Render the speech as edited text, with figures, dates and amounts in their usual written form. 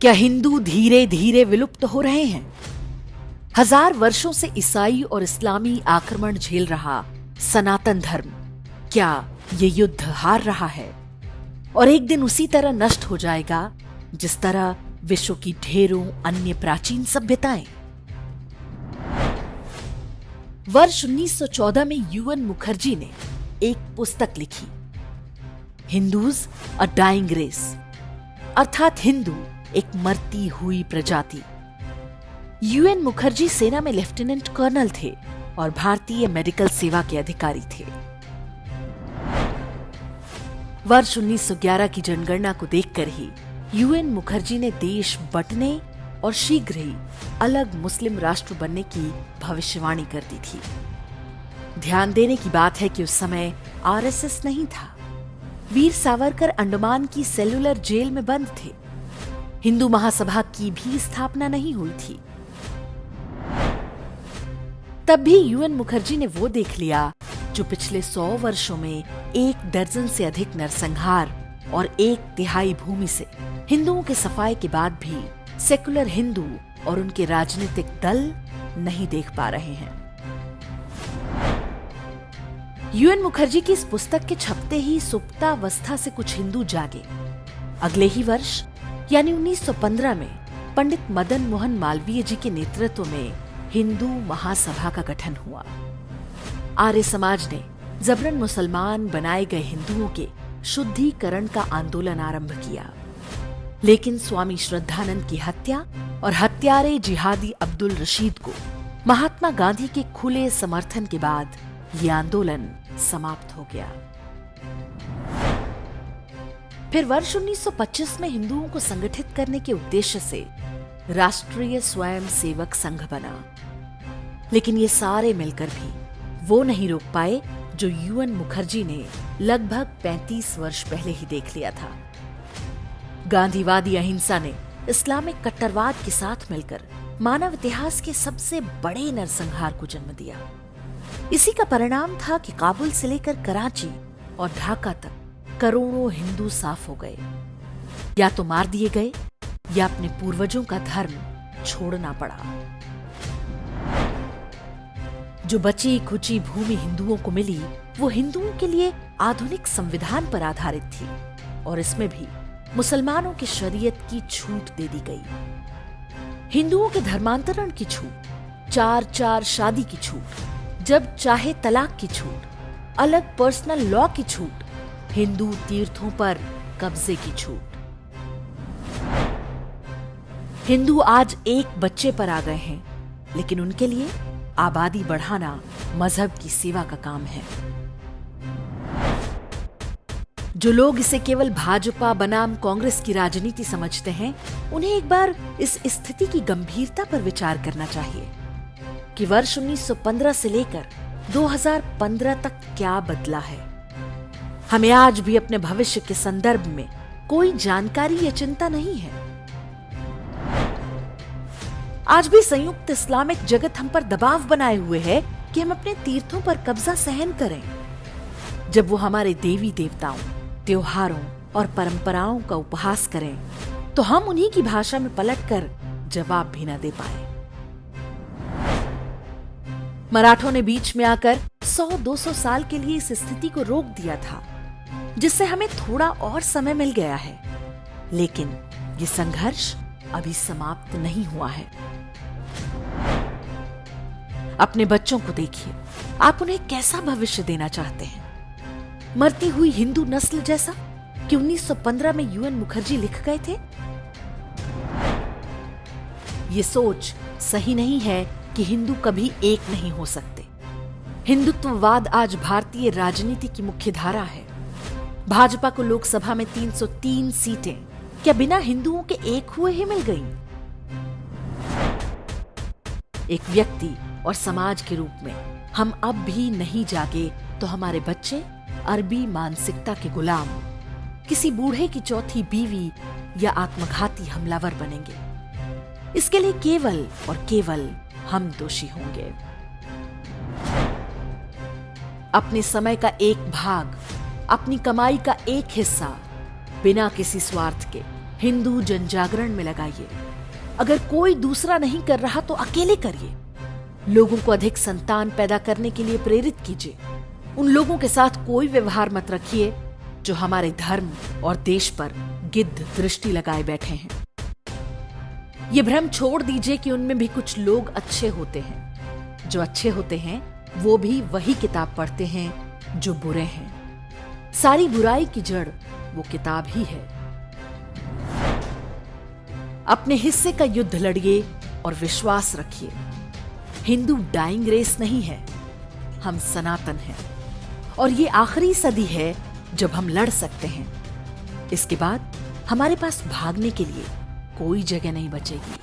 क्या हिंदू धीरे धीरे विलुप्त हो रहे हैं? हजार वर्षों से ईसाई और इस्लामी आक्रमण झेल रहा सनातन धर्म, क्या ये युद्ध हार रहा है और एक दिन उसी तरह नष्ट हो जाएगा जिस तरह विश्व की ढेरों अन्य प्राचीन सभ्यताएं? वर्ष 1914 में यूएन मुखर्जी ने एक पुस्तक लिखी, हिंदूज अ डाइंग रेस, अर्थात हिंदू एक मरती हुई प्रजाति। यूएन मुखर्जी सेना में लेफ्टिनेंट कर्नल थे और भारतीय मेडिकल सेवा के अधिकारी थे। वर्ष 1911 की जनगणना को देखकर ही यूएन मुखर्जी ने देश बंटने और शीघ्र ही अलग मुस्लिम राष्ट्र बनने की भविष्यवाणी कर दी थी। ध्यान देने की बात है कि उस समय आरएसएस नहीं था। वीर सावरकर अंडमान की सेलुलर जेल में बंद थे। हिंदू महासभा की भी स्थापना नहीं हुई थी। तब भी यूएन मुखर्जी ने वो देख लिया जो पिछले 100 वर्षों में 1 दर्जन से अधिक नरसंहार और 1/3 भूमि से हिंदुओं के सफाए के बाद भी सेकुलर हिंदू और उनके राजनीतिक दल नहीं देख पा रहे हैं। यूएन मुखर्जी की इस पुस्तक के छपते ही सुप्तावस्था से कुछ हिंदू जागे। अगले ही वर्ष यानी 1915 में पंडित मदन मोहन मालवीय जी के नेतृत्व में हिंदू महासभा का गठन हुआ। आर्य समाज ने जबरन मुसलमान बनाए गए हिंदुओं के शुद्धिकरण का आंदोलन आरंभ किया, लेकिन स्वामी श्रद्धानंद की हत्या और हत्यारे जिहादी अब्दुल रशीद को महात्मा गांधी के खुले समर्थन के बाद ये आंदोलन समाप्त हो गया। फिर वर्ष 1925 में हिंदुओं को संगठित करने के उद्देश्य से राष्ट्रीय स्वयं सेवक संघ बना, लेकिन ये सारे मिलकर भी वो नहीं रोक पाए जो यूएन मुखर्जी ने लगभग 35 वर्ष पहले ही देख लिया था। गांधीवादी अहिंसा ने इस्लामिक कट्टरवाद के साथ मिलकर मानव इतिहास के सबसे बड़े नरसंहार को जन्म दिया। इसी का परिणाम था कि काबुल से लेकर कराची और ढाका तक करोड़ों हिंदू साफ हो गए, या तो मार दिए गए या अपने पूर्वजों का धर्म छोड़ना पड़ा। जो बची खुची भूमि हिंदुओं को मिली वो हिंदुओं के लिए आधुनिक संविधान पर आधारित थी और इसमें भी मुसलमानों की शरीयत की छूट दे दी गई। हिंदुओं के धर्मांतरण की छूट, 4/4 शादी की छूट, जब चाहे तलाक की छूट, अलग पर्सनल लॉ की छूट, हिंदू तीर्थों पर कब्जे की छूट। हिंदू आज एक बच्चे पर आ गए हैं, लेकिन उनके लिए आबादी बढ़ाना मजहब की सेवा का काम है। जो लोग इसे केवल भाजपा बनाम कांग्रेस की राजनीति समझते हैं, उन्हें एक बार इस स्थिति की गंभीरता पर विचार करना चाहिए कि वर्ष 1915 से लेकर 2015 तक क्या बदला है। हमें आज भी अपने भविष्य के संदर्भ में कोई जानकारी या चिंता नहीं है। आज भी संयुक्त इस्लामिक जगत हम पर दबाव बनाए हुए है कि हम अपने तीर्थों पर कब्जा सहन करें। जब वो हमारे देवी देवताओं, त्योहारों और परंपराओं का उपहास करें, तो हम उन्हीं की भाषा में पलटकर जवाब भी न दे पाए। मराठों ने बीच में आकर 100-200 साल के लिए इस स्थिति को रोक दिया था, जिससे हमें थोड़ा और समय मिल गया है, लेकिन ये संघर्ष अभी समाप्त नहीं हुआ है। अपने बच्चों को देखिए, आप उन्हें कैसा भविष्य देना चाहते हैं? मरती हुई हिंदू नस्ल जैसा कि 1915 में यूएन मुखर्जी लिख गए थे? ये सोच सही नहीं है कि हिंदू कभी एक नहीं हो सकते। हिंदुत्ववाद आज भारतीय राजनीति की मुख्य धारा है। भाजपा को लोकसभा में 303 सीटें क्या बिना हिंदुओं के एक हुए ही मिल गईं? एक व्यक्ति और समाज के रूप में हम अब भी नहीं जागे तो हमारे बच्चे अरबी मानसिकता के गुलाम, किसी बूढ़े की चौथी बीवी या आत्मघाती हमलावर बनेंगे। इसके लिए केवल और केवल हम दोषी होंगे। अपने समय का एक भाग, अपनी कमाई का एक हिस्सा बिना किसी स्वार्थ के हिंदू जनजागरण में लगाइए। अगर कोई दूसरा नहीं कर रहा तो अकेले करिए। लोगों को अधिक संतान पैदा करने के लिए प्रेरित कीजिए। उन लोगों के साथ कोई व्यवहार मत रखिए जो हमारे धर्म और देश पर गिद्ध दृष्टि लगाए बैठे हैं। ये भ्रम छोड़ दीजिए कि उनमें भी कुछ लोग अच्छे होते हैं। जो अच्छे होते हैं वो भी वही किताब पढ़ते हैं जो बुरे हैं। सारी बुराई की जड़ वो किताब ही है। अपने हिस्से का युद्ध लड़िए और विश्वास रखिए। हिंदू डाइंग रेस नहीं है, हम सनातन हैं और ये आखिरी सदी है जब हम लड़ सकते हैं। इसके बाद हमारे पास भागने के लिए कोई जगह नहीं बचेगी।